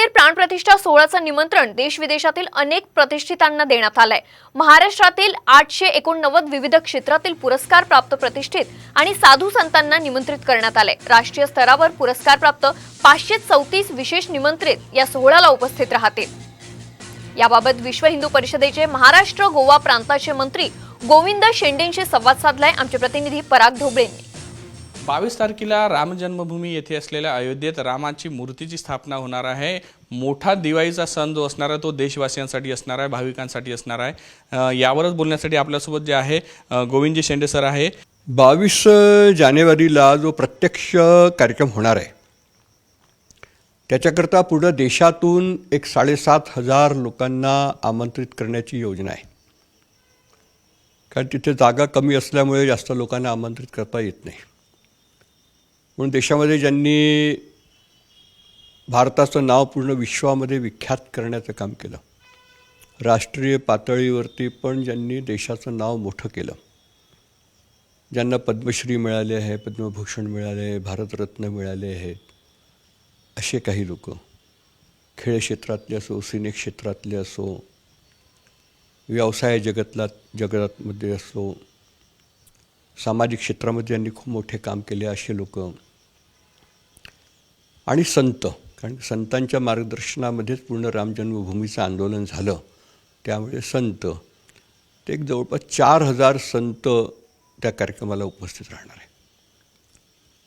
मंदिर प्राणप्रतिष्ठा सोहळ्याचं निमंत्रण देश-विदेशातील अनेक प्रतिष्ठितांना देण्यात आलंय। महाराष्ट्रातील 889 विविध क्षेत्रातील पुरस्कार प्राप्त प्रतिष्ठित आणि साधू संतांना निमंत्रित करण्यात आले। राष्ट्रीय स्तरावर पुरस्कार प्राप्त 534 विशेष निमंत्रित या सोहळ्याला उपस्थित राहतील। याबाबत विश्व हिंदू परिषदेचे महाराष्ट्र गोवा प्रांताचे मंत्री गोविंद शेंडेंशी संवाद साधलाय आमचे प्रतिनिधी पराग ढोबळे यांनी। 22 तारखेला राम जन्मभूमी येथे असलेल्या अयोध्येत रामाची मूर्तीची स्थापना होणार आहे। मोठा दिवाळीचा सण जो असणार आहे तो देशवासियांसाठी असणार आहे, भाविकांसाठी असणार आहे। यावरच बोलण्यासाठी आपल्यासोबत जे आहे गोविंदजी शेंडे सर आहे। 22 जानेवारीला जो प्रत्यक्ष कार्यक्रम होणार आहे त्याच्याकरता पूर्ण देशातून एक 7,500 लोकांना आमंत्रित करण्याची योजना आहे। कारण तिथे जागा कमी असल्यामुळे जास्त लोकांना आमंत्रित करता येत नाही। म्हणून देशामध्ये ज्यांनी भारताचं नाव पूर्ण विश्वामध्ये विख्यात करण्याचं काम केलं, राष्ट्रीय पातळीवरती पण ज्यांनी देशाचं नाव मोठं केलं, ज्यांना पद्मश्री मिळाले आहे, पद्मभूषण मिळाले आहे, भारतरत्न मिळाले आहेत, असे काही लोक खेळ क्षेत्रातले असो, सिने क्षेत्रातले असो, व्यवसाय जगतामध्ये असो, सामाजिक क्षेत्रामध्ये ज्यांनी खूप मोठे काम केले असे लोक आणि संत, कारण संतांच्या मार्गदर्शनामध्येच पूर्ण राम जन्मभूमीचं आंदोलन झालं, त्यामुळे संत ते एक जवळपास 4,000 संत त्या कार्यक्रमाला उपस्थित राहणार आहे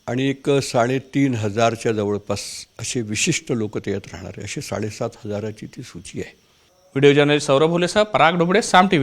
आणि एक 3,500च्या जवळपास असे विशिष्ट लोक त्यात राहणार आहे। असे 7,500ची ती सूची आहे। व्हिडिओ जर्नलिस्ट सौरभ हुलेसह पराग ढोबळे, साम टीव्ही।